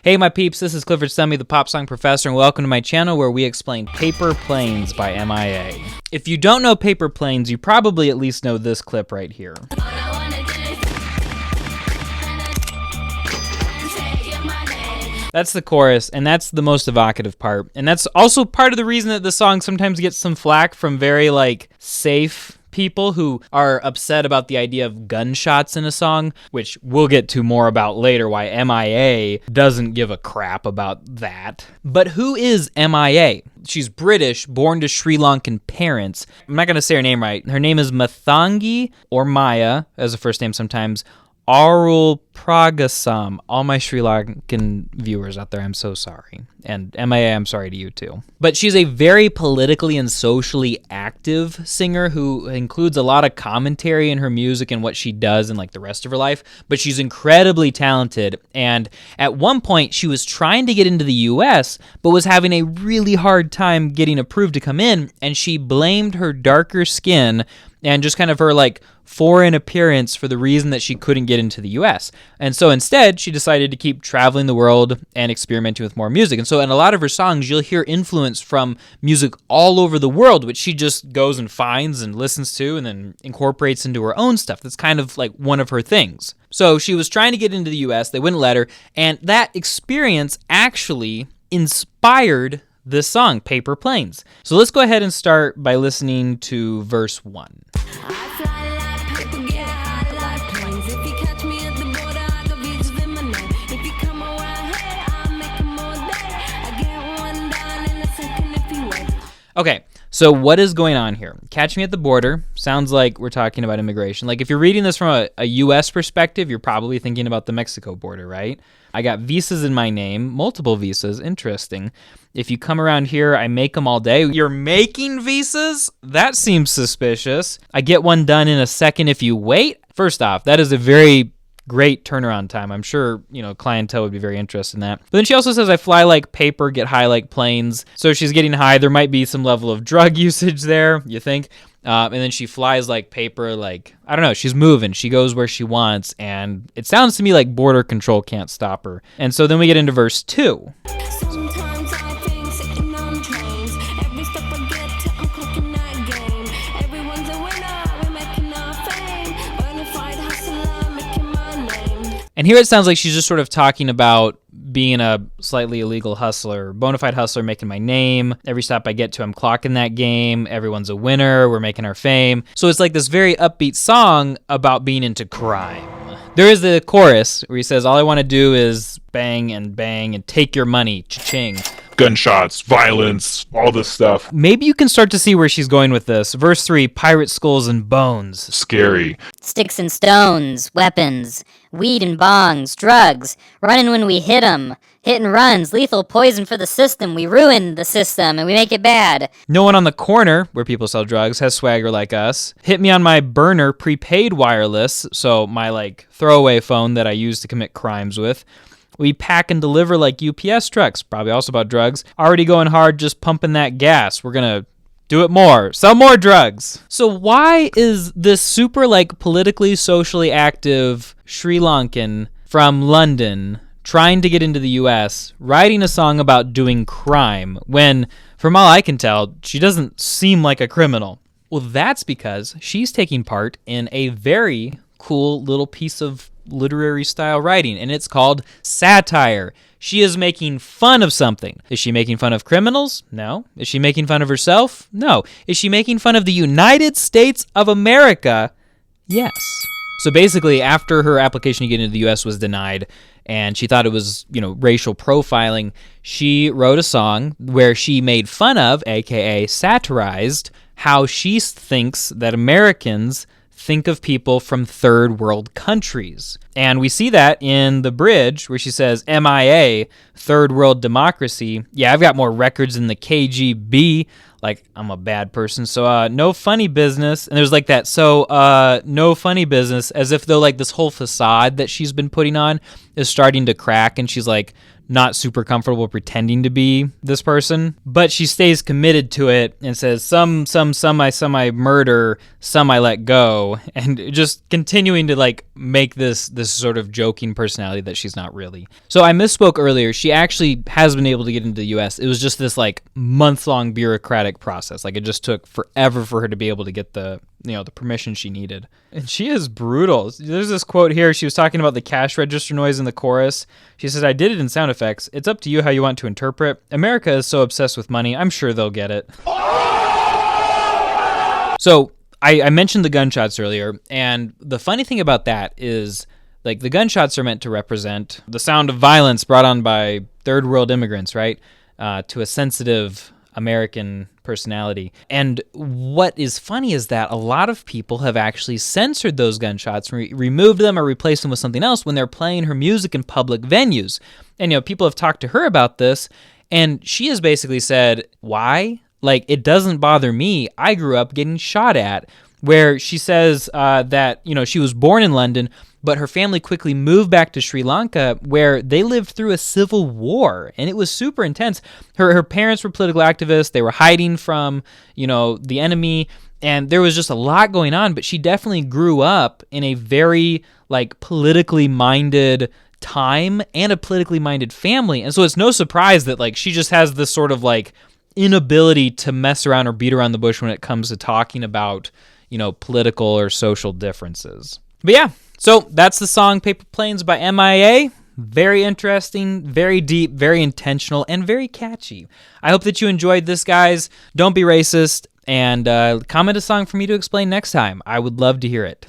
Hey my peeps, this is Clifford Stummy, the pop song professor, and welcome to my channel where we explain Paper Planes by M.I.A. If you don't know Paper Planes, you probably at least know this clip right here. That's the chorus, and that's the most evocative part. And that's also part of the reason that the song sometimes gets some flack from very, safe people who are upset about the idea of gunshots in a song, which we'll get to more about later, why M.I.A. doesn't give a crap about that. But who is M.I.A.? She's British, born to Sri Lankan parents. I'm not going to say her name right. Her name is Mathangi, or Maya, as a first name sometimes, Arul Pragasam. All my Sri Lankan viewers out there, I'm so sorry. And M.I.A., I'm sorry to you too. But she's a very politically and socially active singer who includes a lot of commentary in her music and what she does in the rest of her life. But she's incredibly talented. And at one point, she was trying to get into the U.S., but was having a really hard time getting approved to come in. And she blamed her darker skin and just kind of her foreign appearance for the reason that she couldn't get into the US. And so instead, she decided to keep traveling the world and experimenting with more music. And so in a lot of her songs, you'll hear influence from music all over the world, which she just goes and finds and listens to and then incorporates into her own stuff. That's kind of one of her things. So she was trying to get into the US, they wouldn't let her, and that experience actually inspired this song, Paper Planes. So let's go ahead and start by listening to verse 1. Okay, so what is going on here? Catch me at the border sounds like we're talking about immigration. If you're reading this from a U.S. perspective, you're probably thinking about the Mexico border, right? I got visas in my name, multiple visas, interesting. If you come around here, I make them all day. You're making visas? That seems suspicious. I get one done in a second if you wait. First off, that is a very great turnaround time. I'm sure, clientele would be very interested in that. But then she also says, I fly like paper, get high like planes. So she's getting high. There might be some level of drug usage there, you think? And then she flies like paper, I don't know, she's moving. She goes where she wants. And it sounds to me like border control can't stop her. And so then we get into verse 2. Sometimes I think sitting on trains. Every step I get to, I'm cooking that game. Everyone's a winner, we're making our fame. Bonafide hustler, making my name. And here it sounds like she's just sort of talking about being a slightly illegal hustler, bona fide hustler, making my name. Every stop I get to, I'm clocking that game. Everyone's a winner. We're making our fame. So it's this very upbeat song about being into crime. There is the chorus where he says, all I want to do is bang and take your money, cha-ching. Gunshots, violence, all this stuff. Maybe you can start to see where she's going with this. Verse 3, pirate skulls and bones. Scary. Sticks and stones, weapons, weed and bongs, drugs, running when we hit 'em, hit and runs, lethal poison for the system. We ruin the system and we make it bad. No one on the corner where people sell drugs has swagger like us. Hit me on my burner prepaid wireless, so my throwaway phone that I use to commit crimes with. We pack and deliver like UPS trucks, probably also about drugs. Already going hard, just pumping that gas. We're gonna do it more, sell more drugs. So why is this super politically, socially active Sri Lankan from London trying to get into the US, writing a song about doing crime when, from all I can tell, she doesn't seem like a criminal? Well, that's because she's taking part in a very cool little piece of literary style writing, and it's called satire. She is making fun of something. Is she making fun of criminals? No. Is she making fun of herself? No. Is she making fun of the United States of America? Yes. So basically, after her application to get into the U.S. was denied, and she thought it was, racial profiling, she wrote a song where she made fun of, aka satirized, how she thinks that Americans think of people from third world countries. And we see that in the bridge where she says, M.I.A., third world democracy. Yeah, I've got more records than the KGB. like I'm a bad person. So no funny business. And there's like that. So no funny business, as if though like this whole facade that she's been putting on is starting to crack, and she's like not super comfortable pretending to be this person, but she stays committed to it and says some I murder, some I let go, and just continuing to like make this sort of joking personality that she's not really. So I misspoke earlier. She actually has been able to get into the US. It was just this like month-long bureaucratic process. Like it just took forever for her to be able to get the permission she needed. And she is brutal. There's this quote here. She was talking about the cash register noise in the chorus. She says, "I did it in sound effects. It's up to you how you want to interpret. America is so obsessed with money. I'm sure they'll get it." So I mentioned the gunshots earlier, and the funny thing about that is like the gunshots are meant to represent the sound of violence brought on by third world immigrants, right? To a sensitive American personality. And what is funny is that a lot of people have actually censored those gunshots, removed them or replaced them with something else when they're playing her music in public venues. And, people have talked to her about this, and she has basically said, why? Like, it doesn't bother me. I grew up getting shot at. Where she says that, she was born in London, but her family quickly moved back to Sri Lanka, where they lived through a civil war, and it was super intense. Her parents were political activists. They were hiding from, the enemy, and there was just a lot going on, but she definitely grew up in a very, like, politically minded time and a politically minded family, and so it's no surprise that, like, she just has this sort of, like, inability to mess around or beat around the bush when it comes to talking about political or social differences. But yeah, so that's the song Paper Planes by M.I.A. Very interesting, very deep, very intentional, and very catchy. I hope that you enjoyed this, guys. Don't be racist, and comment a song for me to explain next time. I would love to hear it.